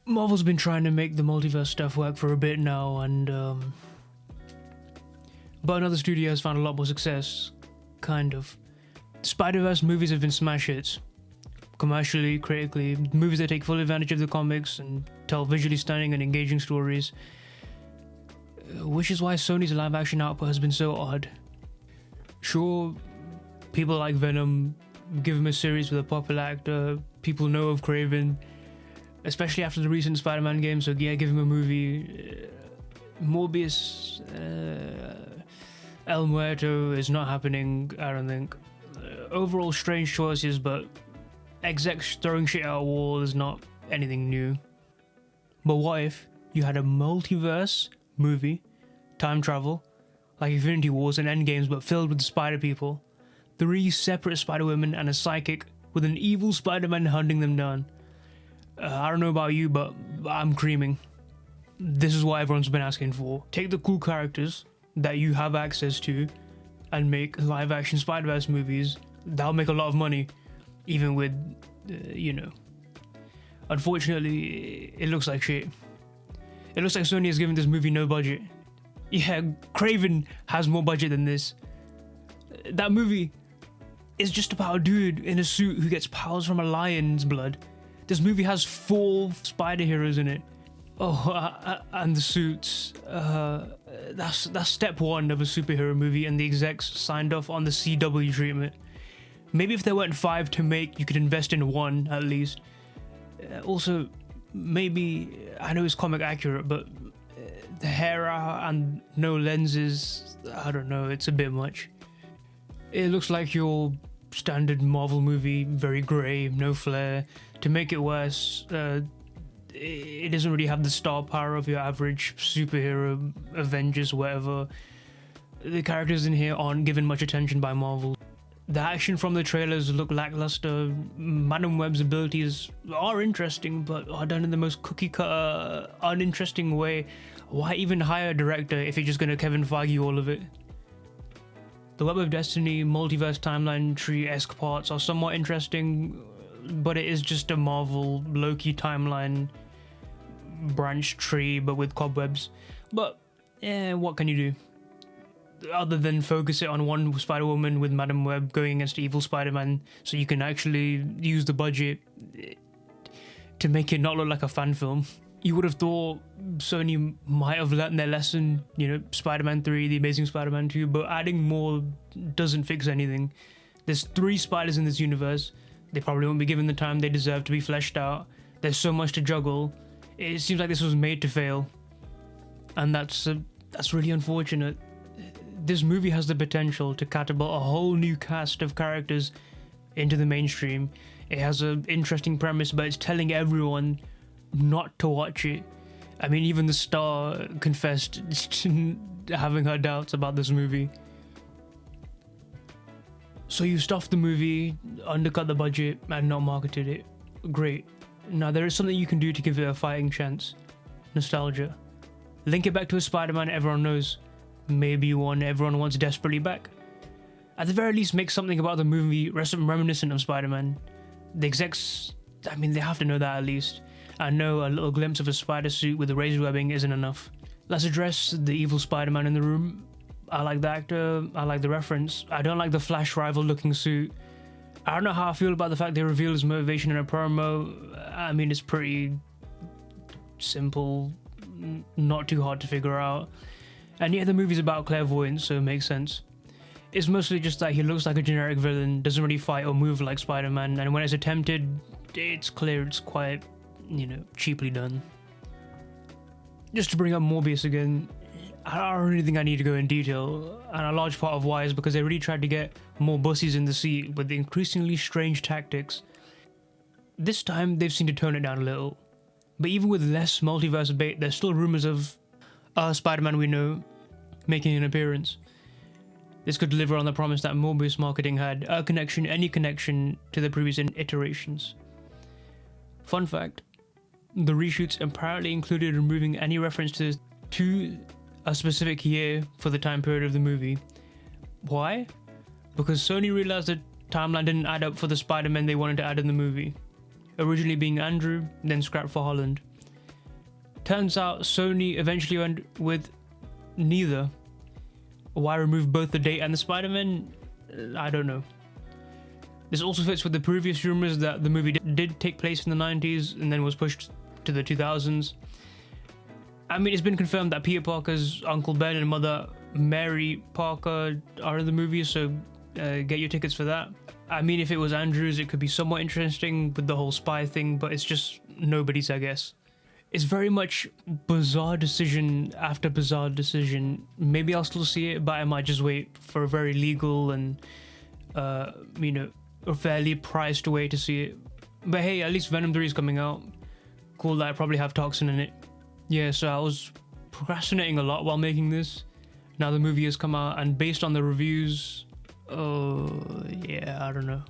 Marvel's been trying to make the multiverse stuff work for a bit now, and but another studio has found a lot more success, kind of. Spider-Verse movies have been smash hits. Commercially, critically, movies that take full advantage of the comics and tell visually stunning and engaging stories. Which is why Sony's live-action output has been so odd. Sure, people like Venom, give him a series with a popular actor, people know of Kraven, especially after the recent Spider-Man game, so yeah, give him a movie. Morbius, El Muerto is not happening, I don't think. Overall strange choices, but execs throwing shit at a wall is not anything new. But what if you had a multiverse movie, time travel, like Infinity Wars and Endgames, but filled with spider people, 3 separate Spider-Women and a psychic with an evil Spider-Man hunting them down? I don't know about you, but I'm creaming. This is what everyone's been asking for. Take the cool characters that you have access to and make live-action Spider-Verse movies. That'll make a lot of money, even with, Unfortunately, it looks like shit. It looks like Sony has given this movie no budget. Yeah, Kraven has more budget than this. That movie is just about a dude in a suit who gets powers from a lion's blood. This movie has 4 spider heroes in it. Oh, and the suits. That's step 1 of a superhero movie, and the execs signed off on the CW treatment. Maybe if there weren't 5 to make, you could invest in 1 at least. Also, maybe, I know it's comic accurate, but the hair out and no lenses, I don't know, it's a bit much. It looks like your standard Marvel movie, very grey, no flair. To make it worse, it doesn't really have the star power of your average superhero, Avengers, whatever. The characters in here aren't given much attention by Marvel. The action from the trailers look lackluster. Madam Web's abilities are interesting, but are done in the most cookie-cutter, uninteresting way. Why even hire a director if you're just gonna Kevin Feige all of it? The Web of Destiny multiverse timeline tree-esque parts are somewhat interesting, but it is just a Marvel Loki timeline branch tree, but with cobwebs. But what can you do? Other than focus it on one Spider-Woman with Madam Web going against evil Spider-Man, so you can actually use the budget to make it not look like a fan film. You would have thought Sony might have learned their lesson, Spider-Man 3, The Amazing Spider-Man 2, but adding more doesn't fix anything. There's 3 spiders in this universe. They probably won't be given the time they deserve to be fleshed out. There's so much to juggle. It seems like this was made to fail. And that's really unfortunate. This movie has the potential to catapult a whole new cast of characters into the mainstream. It has an interesting premise, but it's telling everyone not to watch it. I mean, even the star confessed to having her doubts about this movie. So you stuffed the movie, undercut the budget, and not marketed it. Great. Now there is something you can do to give it a fighting chance. Nostalgia. Link it back to a Spider-Man everyone knows. Maybe one everyone wants desperately back. At the very least, make something about the movie reminiscent of Spider-Man. The execs, they have to know that at least. I know a little glimpse of a spider suit with the razor webbing isn't enough. Let's address the evil Spider-Man in the room. I like the actor, I like the reference. I don't like the Flash rival looking suit. I don't know how I feel about the fact they revealed his motivation in a promo. It's pretty simple, not too hard to figure out. And yeah, the movie's about clairvoyance, so it makes sense. It's mostly just that he looks like a generic villain, doesn't really fight or move like Spider-Man, and when it's attempted, it's clear it's quite, cheaply done. Just to bring up Morbius again, I don't really think I need to go in detail, and a large part of why is because they really tried to get more bussies in the seat with the increasingly strange tactics. This time, they've seemed to tone it down a little. But even with less multiverse bait, there's still rumors of Spider-Man we know making an appearance. This could deliver on the promise that Morbius marketing had any connection to the previous iterations. Fun fact, the reshoots apparently included removing any reference to a specific year for the time period of the movie. Why? Because Sony realized the timeline didn't add up for the Spider-Man they wanted to add in the movie. Originally being Andrew, then scrapped for Holland. Turns out Sony eventually went with neither. Why remove both the date and the Spider-Man? I don't know. This also fits with the previous rumors that the movie did take place in the 90s and then was pushed to the 2000s. I mean, it's been confirmed that Peter Parker's Uncle Ben and Mother Mary Parker are in the movie, so get your tickets for that. I mean, if it was Andrew's, it could be somewhat interesting with the whole spy thing, but it's just nobody's, I guess. It's very much bizarre decision after bizarre decision. Maybe I'll still see it, but I might just wait for a very legal and, you know, a fairly priced way to see it. But hey, at least Venom 3 is coming out. Cool that I probably have Toxin in it. Yeah, so I was procrastinating a lot while making this. Now the movie has come out, and based on the reviews, yeah, I don't know.